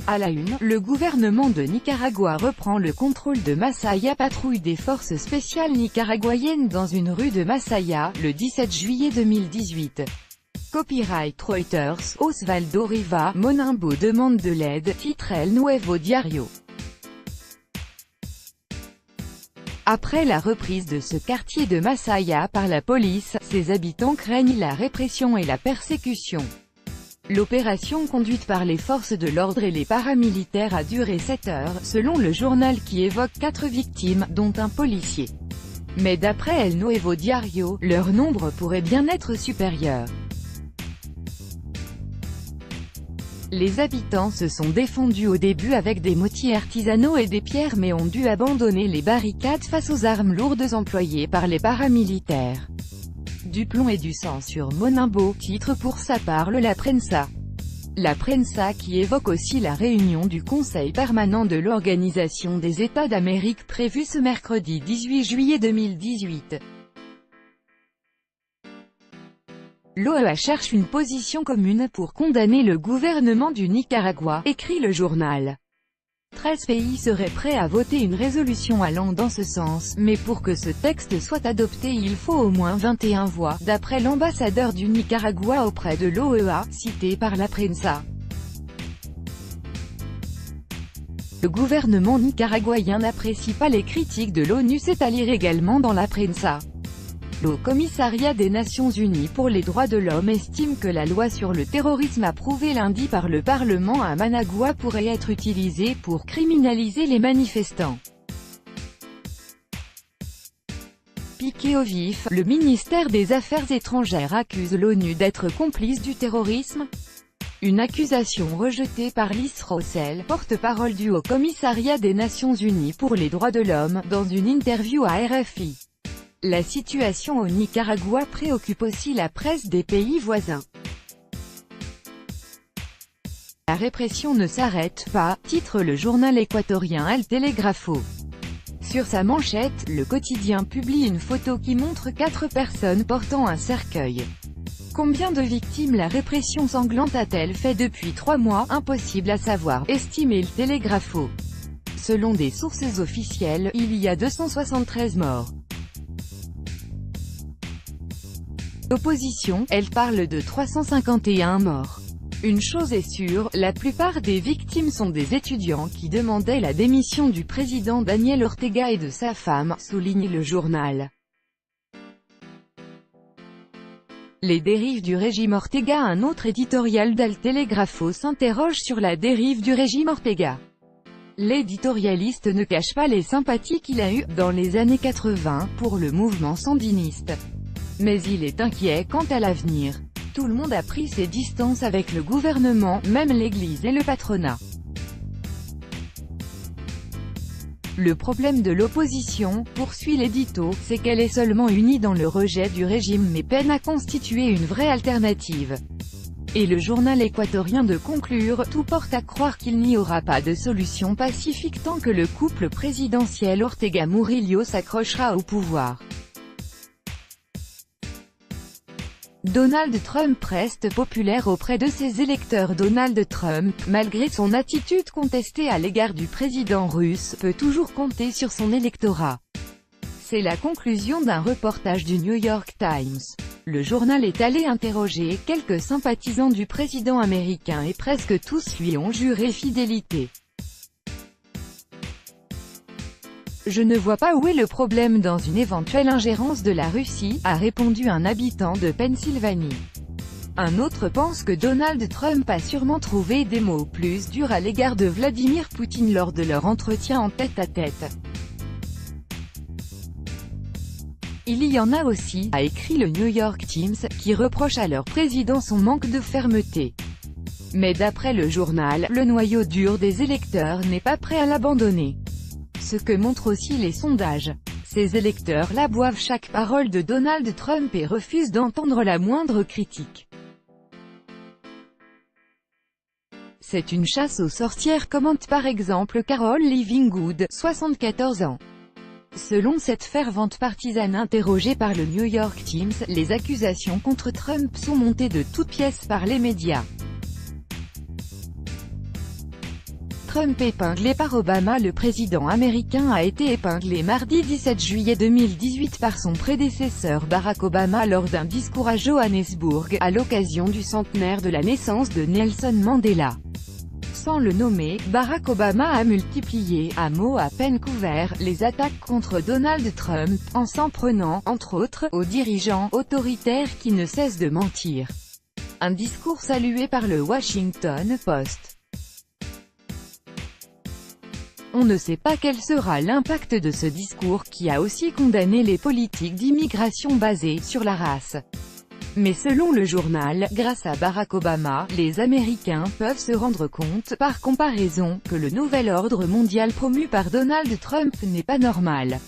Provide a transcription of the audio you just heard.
À la une, le gouvernement de Nicaragua reprend le contrôle de Masaya. Patrouille des forces spéciales nicaraguayennes dans une rue de Masaya, le 17 juillet 2018. Copyright Reuters. Osvaldo Riva, Monimbo demande de l'aide, titre El Nuevo Diario. Après la reprise de ce quartier de Masaya par la police, ses habitants craignent la répression et la persécution. L'opération conduite par les forces de l'ordre et les paramilitaires a duré 7 heures, selon le journal qui évoque 4 victimes, dont un policier. Mais d'après El Nuevo Diario, leur nombre pourrait bien être supérieur. Les habitants se sont défendus au début avec des motifs artisanaux et des pierres mais ont dû abandonner les barricades face aux armes lourdes employées par les paramilitaires. Du plomb et du sang sur Monimbo, titre pour sa part La Prensa. La Prensa qui évoque aussi la réunion du Conseil permanent de l'Organisation des États d'Amérique prévue ce mercredi 18 juillet 2018. L'OEA cherche une position commune pour condamner le gouvernement du Nicaragua, écrit le journal. 13 pays seraient prêts à voter une résolution allant dans ce sens, mais pour que ce texte soit adopté il faut au moins 21 voix, d'après l'ambassadeur du Nicaragua auprès de l'OEA, cité par la Prensa. Le gouvernement nicaraguayen n'apprécie pas les critiques de l'ONU, c'est à lire également dans la Prensa. Le Haut Commissariat des Nations Unies pour les droits de l'homme estime que la loi sur le terrorisme approuvée lundi par le Parlement à Managua pourrait être utilisée pour criminaliser les manifestants. Piqué au vif, le ministère des Affaires étrangères accuse l'ONU d'être complice du terrorisme. Une accusation rejetée par Liz Rossell, porte-parole du Haut Commissariat des Nations Unies pour les droits de l'homme, dans une interview à RFI. La situation au Nicaragua préoccupe aussi la presse des pays voisins. La répression ne s'arrête pas, titre le journal équatorien El Telegrafo. Sur sa manchette, le quotidien publie une photo qui montre 4 personnes portant un cercueil. Combien de victimes la répression sanglante a-t-elle fait depuis 3 mois? Impossible à savoir, estime El Telegrafo. Selon des sources officielles, il y a 273 morts. L'opposition, elle parle de 351 morts. Une chose est sûre, la plupart des victimes sont des étudiants qui demandaient la démission du président Daniel Ortega et de sa femme, souligne le journal. Les dérives du régime Ortega. Un autre éditorial d'El Telegrafo s'interroge sur la dérive du régime Ortega. L'éditorialiste ne cache pas les sympathies qu'il a eues, dans les années 80, pour le mouvement sandiniste. Mais il est inquiet quant à l'avenir. Tout le monde a pris ses distances avec le gouvernement, même l'Église et le patronat. Le problème de l'opposition, poursuit l'édito, c'est qu'elle est seulement unie dans le rejet du régime mais peine à constituer une vraie alternative. Et le journal équatorien de conclure, tout porte à croire qu'il n'y aura pas de solution pacifique tant que le couple présidentiel Ortega-Murillo s'accrochera au pouvoir. Donald Trump reste populaire auprès de ses électeurs. Donald Trump, malgré son attitude contestée à l'égard du président russe, peut toujours compter sur son électorat. C'est la conclusion d'un reportage du New York Times. Le journal est allé interroger quelques sympathisants du président américain et presque tous lui ont juré fidélité. Je ne vois pas où est le problème dans une éventuelle ingérence de la Russie, a répondu un habitant de Pennsylvanie. Un autre pense que Donald Trump a sûrement trouvé des mots plus durs à l'égard de Vladimir Poutine lors de leur entretien en tête-à-tête. Il y en a aussi, a écrit le New York Times, qui reprochent à leur président son manque de fermeté. Mais d'après le journal, le noyau dur des électeurs n'est pas prêt à l'abandonner. Ce que montrent aussi les sondages. Ces électeurs-là boivent chaque parole de Donald Trump et refusent d'entendre la moindre critique. C'est une chasse aux sorcières, commente par exemple Carol Livingwood, 74 ans. Selon cette fervente partisane interrogée par le New York Times, les accusations contre Trump sont montées de toutes pièces par les médias. Trump épinglé par Obama. Le président américain a été épinglé mardi 17 juillet 2018 par son prédécesseur Barack Obama lors d'un discours à Johannesburg, à l'occasion du centenaire de la naissance de Nelson Mandela. Sans le nommer, Barack Obama a multiplié, à mots à peine couverts, les attaques contre Donald Trump, en s'en prenant, entre autres, aux dirigeants autoritaires qui ne cessent de mentir. Un discours salué par le Washington Post. On ne sait pas quel sera l'impact de ce discours qui a aussi condamné les politiques d'immigration basées sur la race. Mais selon le journal, grâce à Barack Obama, les Américains peuvent se rendre compte, par comparaison, que le nouvel ordre mondial promu par Donald Trump n'est pas normal.